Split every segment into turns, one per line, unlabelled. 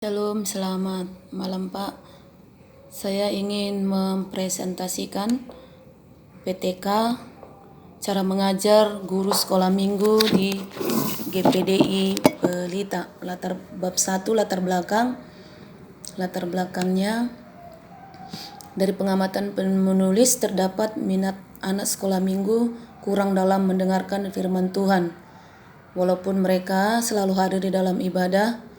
Shalom, selamat malam Pak. Saya ingin mempresentasikan PTK cara mengajar guru sekolah minggu di GPDI Pelita. Bab 1 latar belakangnya dari pengamatan penulis terdapat minat anak sekolah minggu kurang dalam mendengarkan firman Tuhan. Walaupun mereka selalu hadir di dalam ibadah,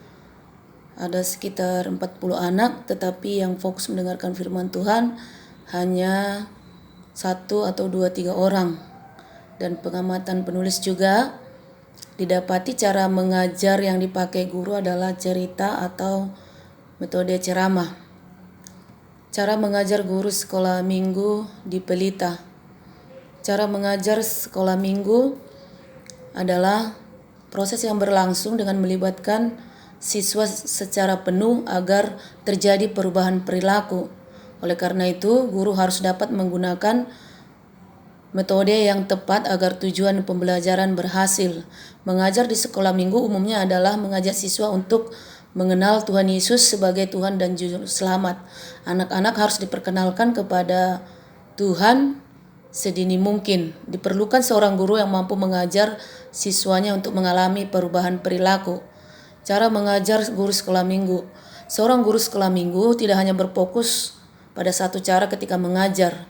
ada sekitar 40 anak, tetapi yang fokus mendengarkan firman Tuhan hanya 1 atau 2-3 orang. Dan pengamatan penulis juga didapati cara mengajar yang dipakai guru adalah cerita atau metode ceramah. Cara mengajar guru sekolah minggu di Pelita. Cara mengajar sekolah minggu adalah proses yang berlangsung dengan melibatkan siswa secara penuh agar terjadi perubahan perilaku. Oleh karena itu, guru harus dapat menggunakan metode yang tepat agar tujuan pembelajaran berhasil. Mengajar di sekolah minggu umumnya adalah mengajak siswa untuk mengenal Tuhan Yesus sebagai Tuhan dan Juru Selamat. Anak-anak harus diperkenalkan kepada Tuhan sedini mungkin. Diperlukan seorang guru yang mampu mengajar siswanya untuk mengalami perubahan perilaku. Cara mengajar guru sekolah minggu. Seorang guru sekolah minggu tidak hanya berfokus pada satu cara ketika mengajar.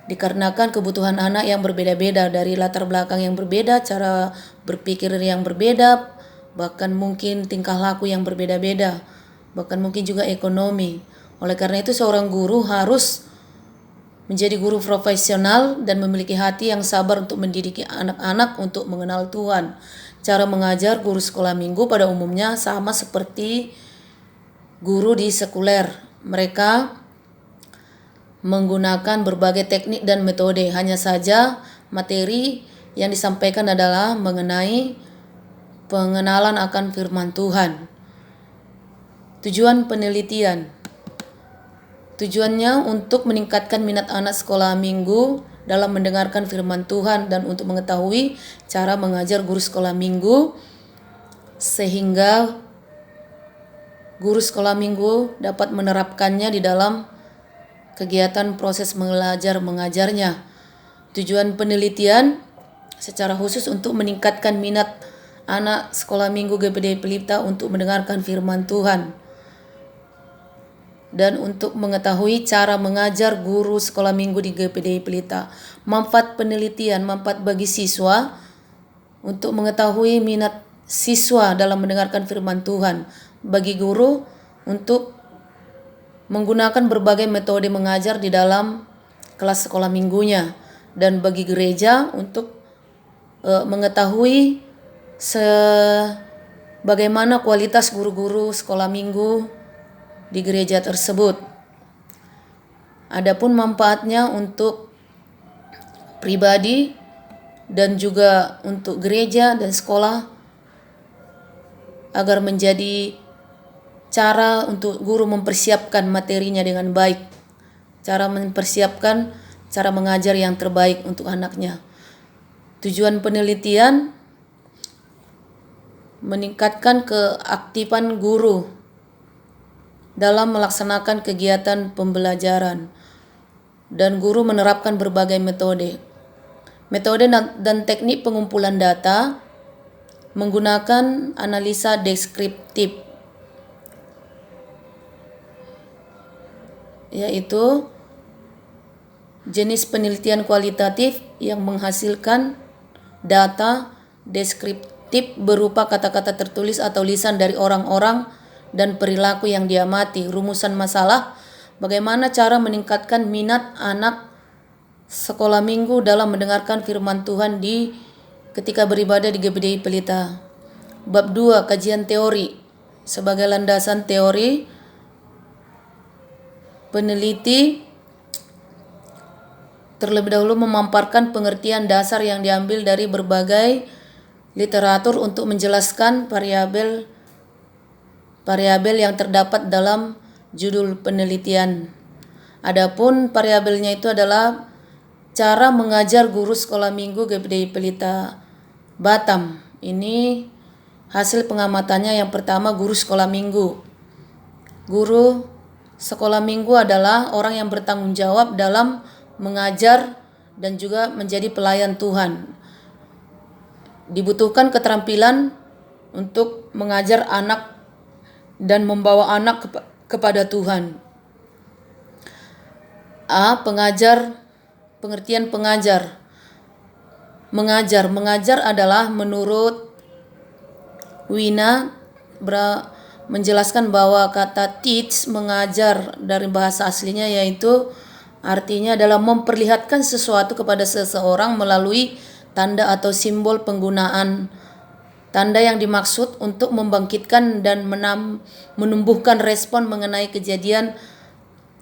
Dikarenakan kebutuhan anak yang berbeda-beda, dari latar belakang yang berbeda, cara berpikir yang berbeda, bahkan mungkin tingkah laku yang berbeda-beda, bahkan mungkin juga ekonomi. Oleh karena itu seorang guru harus menjadi guru profesional dan memiliki hati yang sabar untuk mendidik anak-anak untuk mengenal Tuhan. Cara mengajar guru sekolah minggu pada umumnya sama seperti guru di sekuler. Mereka menggunakan berbagai teknik dan metode. Hanya saja materi yang disampaikan adalah mengenai pengenalan akan firman Tuhan. Tujuan penelitian. Tujuannya untuk meningkatkan minat anak sekolah minggu dalam mendengarkan firman Tuhan dan untuk mengetahui cara mengajar guru sekolah minggu sehingga guru sekolah minggu dapat menerapkannya di dalam kegiatan proses belajar mengajarnya. Tujuan penelitian secara khusus untuk meningkatkan minat anak sekolah minggu GPDI Pelita untuk mendengarkan firman Tuhan. Dan untuk mengetahui cara mengajar guru sekolah minggu di GPDI Pelita. Manfaat penelitian, manfaat bagi siswa untuk mengetahui minat siswa dalam mendengarkan firman Tuhan. Bagi guru untuk menggunakan berbagai metode mengajar di dalam kelas sekolah minggunya. Dan bagi gereja untuk mengetahui bagaimana kualitas guru-guru sekolah minggu di gereja tersebut. Adapun manfaatnya untuk pribadi dan juga untuk gereja dan sekolah agar menjadi cara untuk guru mempersiapkan materinya dengan baik. Cara mempersiapkan cara mengajar yang terbaik untuk anaknya. Tujuan penelitian meningkatkan keaktifan guru dalam melaksanakan kegiatan pembelajaran, dan guru menerapkan berbagai metode. Metode dan teknik pengumpulan data menggunakan analisa deskriptif, yaitu jenis penelitian kualitatif yang menghasilkan data deskriptif berupa kata-kata tertulis atau lisan dari orang-orang dan perilaku yang diamati. Rumusan masalah, bagaimana cara meningkatkan minat anak sekolah minggu dalam mendengarkan firman Tuhan ketika beribadah di GPDI Pelita. Bab 2, kajian teori. Sebagai landasan teori, peneliti terlebih dahulu memaparkan pengertian dasar yang diambil dari berbagai literatur untuk menjelaskan variabel yang terdapat dalam judul penelitian. Adapun variabelnya itu adalah cara mengajar guru sekolah minggu GPDI Pelita Batam. Ini hasil pengamatannya. Yang pertama, guru sekolah minggu. Guru sekolah minggu adalah orang yang bertanggung jawab dalam mengajar dan juga menjadi pelayan Tuhan. Dibutuhkan keterampilan untuk mengajar anak dan membawa anak kepada Tuhan. Pengajar, pengertian pengajar. Mengajar adalah menurut Wina menjelaskan bahwa kata teach, mengajar, dari bahasa aslinya yaitu artinya adalah memperlihatkan sesuatu kepada seseorang melalui tanda atau simbol penggunaan. Tanda yang dimaksud untuk membangkitkan dan menumbuhkan respon mengenai kejadian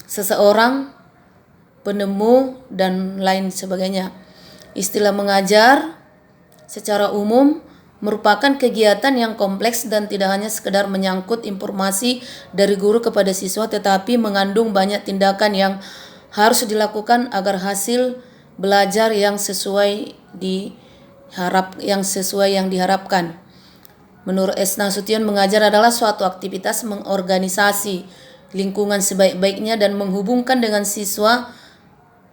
seseorang, penemu, dan lain sebagainya. Istilah mengajar secara umum merupakan kegiatan yang kompleks dan tidak hanya sekedar menyangkut informasi dari guru kepada siswa, tetapi mengandung banyak tindakan yang harus dilakukan agar hasil belajar yang sesuai yang diharapkan. Menurut S. Nasution, mengajar adalah suatu aktivitas mengorganisasi lingkungan sebaik-baiknya dan menghubungkan dengan siswa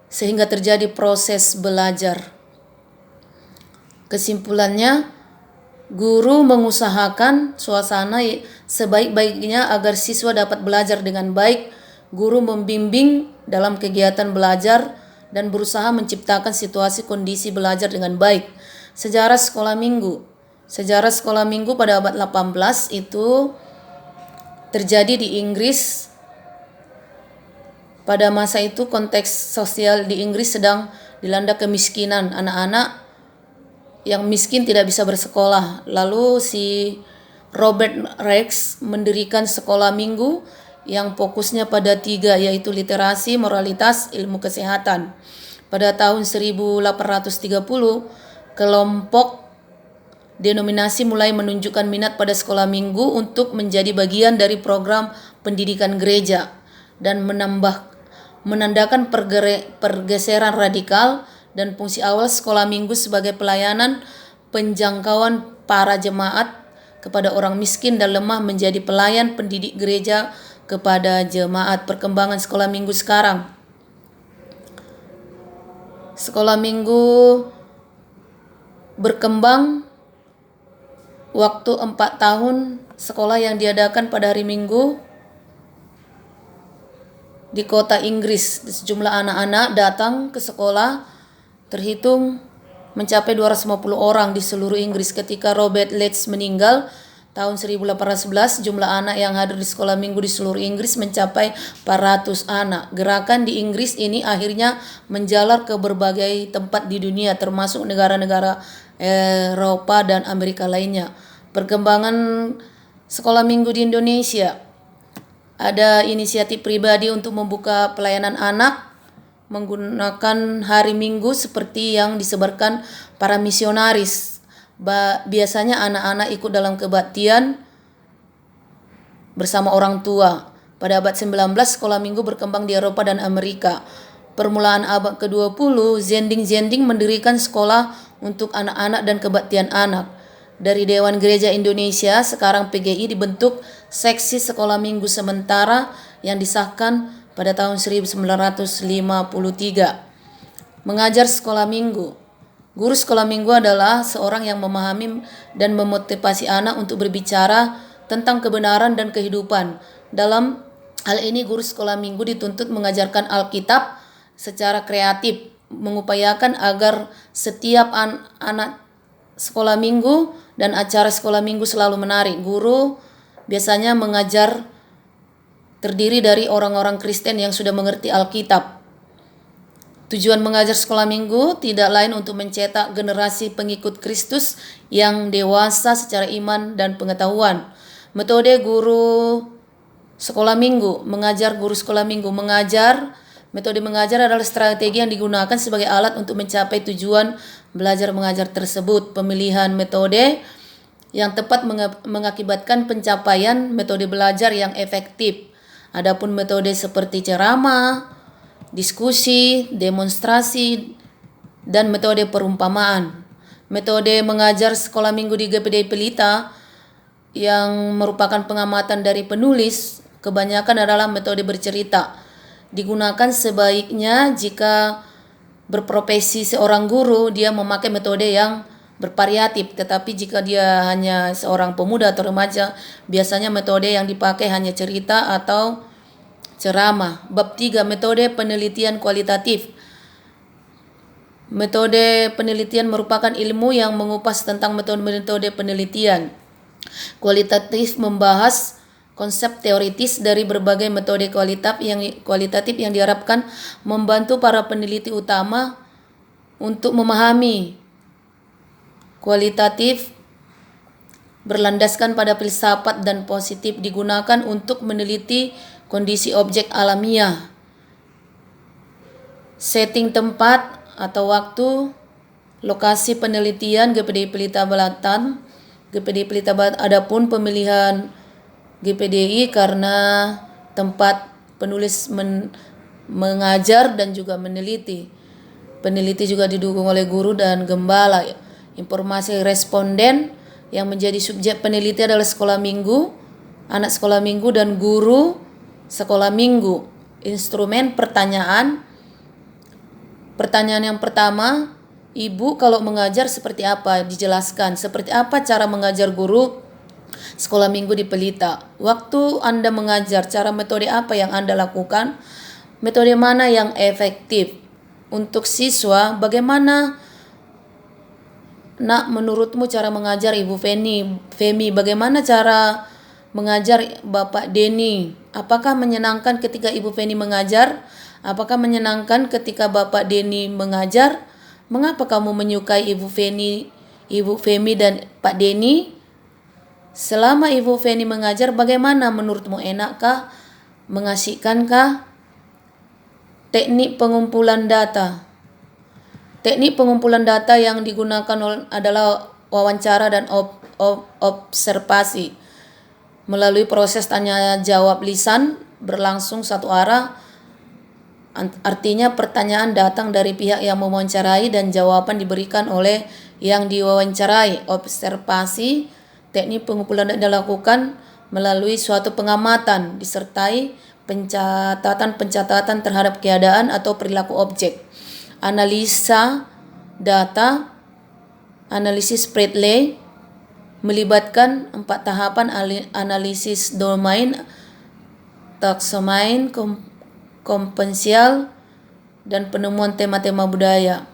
sehingga terjadi proses belajar. Kesimpulannya, guru mengusahakan suasana sebaik-baiknya agar siswa dapat belajar dengan baik. Guru membimbing dalam kegiatan belajar dan berusaha menciptakan situasi kondisi belajar dengan baik. Sejarah sekolah minggu. Sejarah sekolah minggu pada abad 18 itu terjadi di Inggris. Pada masa itu konteks sosial di Inggris sedang dilanda kemiskinan. Anak-anak yang miskin tidak bisa bersekolah. Lalu si Robert Rex mendirikan sekolah minggu yang fokusnya pada 3, yaitu literasi, moralitas, ilmu kesehatan. Pada tahun 1830, kelompok denominasi mulai menunjukkan minat pada sekolah minggu untuk menjadi bagian dari program pendidikan gereja dan menandakan pergeseran radikal dan fungsi awal sekolah minggu sebagai pelayanan penjangkauan para jemaat kepada orang miskin dan lemah menjadi pelayan pendidik gereja kepada jemaat. Perkembangan sekolah minggu sekarang. Sekolah minggu berkembang waktu 4 tahun sekolah yang diadakan pada hari Minggu di kota Inggris. Sejumlah anak-anak datang ke sekolah terhitung mencapai 250 orang di seluruh Inggris. Ketika Robert Leeds meninggal tahun 1811, jumlah anak yang hadir di sekolah minggu di seluruh Inggris mencapai 400 anak. Gerakan di Inggris ini akhirnya menjalar ke berbagai tempat di dunia, termasuk negara-negara Eropa dan Amerika lainnya. Perkembangan sekolah minggu di Indonesia. Ada inisiatif pribadi untuk membuka pelayanan anak menggunakan hari Minggu seperti yang disebarkan para misionaris. Biasanya anak-anak ikut dalam kebaktian bersama orang tua. Pada abad 19, sekolah minggu berkembang di Eropa dan Amerika. Permulaan abad ke-20, Zending mendirikan sekolah untuk anak-anak dan kebaktian anak. Dari Dewan Gereja Indonesia, sekarang PGI dibentuk seksi sekolah minggu sementara yang disahkan pada tahun 1953. Mengajar sekolah minggu. Guru sekolah minggu adalah seorang yang memahami dan memotivasi anak untuk berbicara tentang kebenaran dan kehidupan. Dalam hal ini, guru sekolah minggu dituntut mengajarkan Alkitab secara kreatif, mengupayakan agar setiap anak sekolah minggu dan acara sekolah minggu selalu menarik. Guru biasanya mengajar terdiri dari orang-orang Kristen yang sudah mengerti Alkitab. Tujuan mengajar sekolah minggu tidak lain untuk mencetak generasi pengikut Kristus yang dewasa secara iman dan pengetahuan. Metode guru sekolah minggu. Guru sekolah minggu mengajar. Metode mengajar adalah strategi yang digunakan sebagai alat untuk mencapai tujuan belajar mengajar tersebut. Pemilihan metode yang tepat mengakibatkan pencapaian metode belajar yang efektif. Adapun metode seperti ceramah, diskusi, demonstrasi, dan metode perumpamaan. Metode mengajar sekolah minggu di GPD Pelita yang merupakan pengamatan dari penulis kebanyakan adalah metode bercerita. Digunakan sebaiknya jika berprofesi seorang guru, dia memakai metode yang bervariatif. Tetapi jika dia hanya seorang pemuda atau remaja, biasanya metode yang dipakai hanya cerita atau ceramah. Bab 3, metode penelitian kualitatif. Metode penelitian merupakan ilmu yang mengupas tentang metode-metode penelitian. Kualitatif membahas konsep teoritis dari berbagai metode kualitatif yang diharapkan membantu para peneliti utama untuk memahami. Kualitatif berlandaskan pada filsafat dan positif, digunakan untuk meneliti kondisi objek alamiah. Setting tempat atau waktu, lokasi penelitian GPDI Pelita Selatan. GPDI Pelita Selatan, adapun pemilihan GPDI karena tempat penulis mengajar dan juga meneliti. Peneliti juga didukung oleh guru dan gembala. Informasi responden yang menjadi subjek penelitian adalah sekolah minggu, anak sekolah minggu dan guru sekolah minggu. Instrumen pertanyaan yang pertama, Ibu kalau mengajar seperti apa? Dijelaskan. Seperti apa cara mengajar guru sekolah minggu di Pelita? Waktu Anda mengajar, cara metode apa yang Anda lakukan? Metode mana yang efektif? Untuk siswa, bagaimana Nak menurutmu cara mengajar Ibu Femi? Bagaimana cara mengajar Bapak Denny? Apakah menyenangkan ketika Ibu Feni mengajar? Apakah menyenangkan ketika Bapak Denny mengajar? Mengapa kamu menyukai Ibu Femi dan Pak Denny? Selama Ibu Feni mengajar, bagaimana menurutmu, enakkah? Mengasihkankah? Teknik pengumpulan data. Teknik pengumpulan data yang digunakan adalah wawancara dan observasi. Melalui proses tanya jawab lisan berlangsung satu arah, artinya pertanyaan datang dari pihak yang mewawancarai dan jawaban diberikan oleh yang diwawancarai. Observasi, teknik pengumpulan data dilakukan melalui suatu pengamatan disertai pencatatan terhadap keadaan atau perilaku objek. Analisa data, analisis Bradley, melibatkan 4 tahapan analisis domain, taksonomi, kompensial, dan penemuan tema-tema budaya.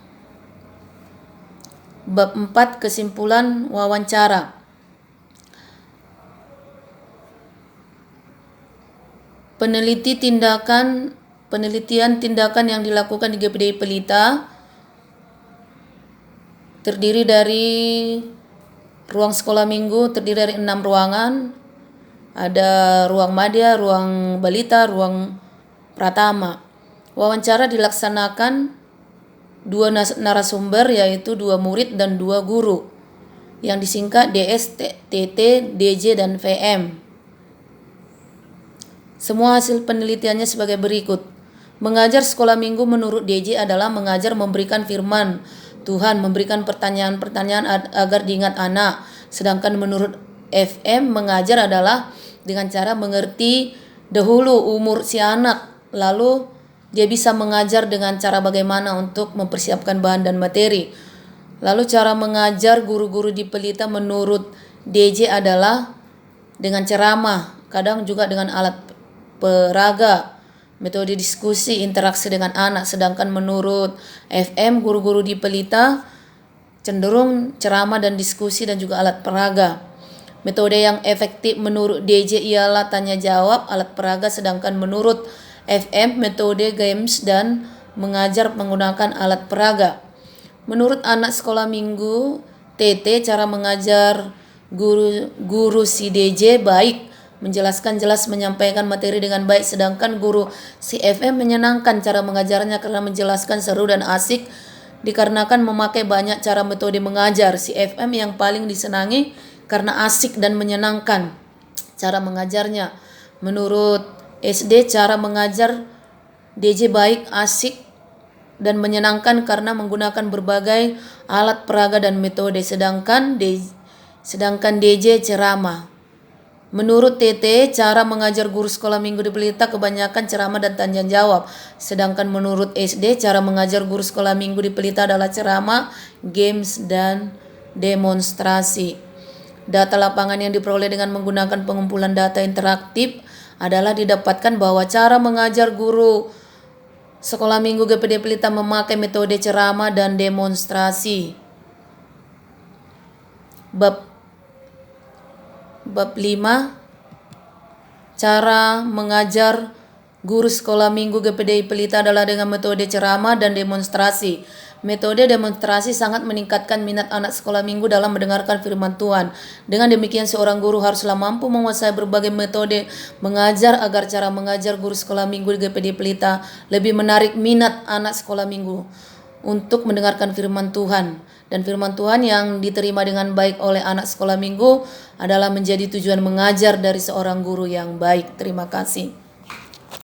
Bab 4, kesimpulan wawancara. Penelitian tindakan yang dilakukan di GPDI Pelita terdiri dari ruang sekolah minggu, terdiri dari 6 ruangan. Ada ruang madya, ruang balita, ruang pratama. Wawancara dilaksanakan 2 narasumber, yaitu 2 murid dan 2 guru, yang disingkat DS, TT, DJ, dan VM. Semua hasil penelitiannya sebagai berikut. Mengajar sekolah minggu menurut DJ adalah mengajar memberikan firman Tuhan, memberikan pertanyaan-pertanyaan agar diingat anak. Sedangkan menurut FM, mengajar adalah dengan cara mengerti dahulu umur si anak, lalu dia bisa mengajar dengan cara bagaimana untuk mempersiapkan bahan dan materi. Lalu cara mengajar guru-guru di Pelita menurut DJ adalah dengan ceramah, kadang juga dengan alat peraga, metode diskusi, interaksi dengan anak. Sedangkan menurut FM, guru-guru di Pelita cenderung ceramah dan diskusi dan juga alat peraga. Metode yang efektif menurut DJ ialah tanya jawab, alat peraga, sedangkan menurut FM metode games dan mengajar menggunakan alat peraga. Menurut anak sekolah minggu TT, cara mengajar guru si DJ baik, menjelaskan jelas, menyampaikan materi dengan baik, sedangkan guru CFM menyenangkan cara mengajarnya karena menjelaskan seru dan asik dikarenakan memakai banyak cara metode mengajar. CFM yang paling disenangi karena asik dan menyenangkan cara mengajarnya. Menurut SD, cara mengajar DJ baik, asik, dan menyenangkan karena menggunakan berbagai alat peraga dan metode, sedangkan DJ ceramah. Menurut TT, cara mengajar guru sekolah minggu di Pelita kebanyakan ceramah dan tanya jawab. Sedangkan menurut SD, cara mengajar guru sekolah minggu di Pelita adalah ceramah, games, dan demonstrasi. Data lapangan yang diperoleh dengan menggunakan pengumpulan data interaktif adalah didapatkan bahwa cara mengajar guru sekolah minggu GPD Pelita memakai metode ceramah dan demonstrasi. Bab 5, cara mengajar guru sekolah minggu GPDI Pelita adalah dengan metode ceramah dan demonstrasi. Metode demonstrasi sangat meningkatkan minat anak sekolah minggu dalam mendengarkan firman Tuhan. Dengan demikian seorang guru haruslah mampu menguasai berbagai metode mengajar agar cara mengajar guru sekolah minggu di GPDI Pelita lebih menarik minat anak sekolah minggu untuk mendengarkan firman Tuhan. Dan firman Tuhan yang diterima dengan baik oleh anak sekolah minggu adalah menjadi tujuan mengajar dari seorang guru yang baik. Terima kasih.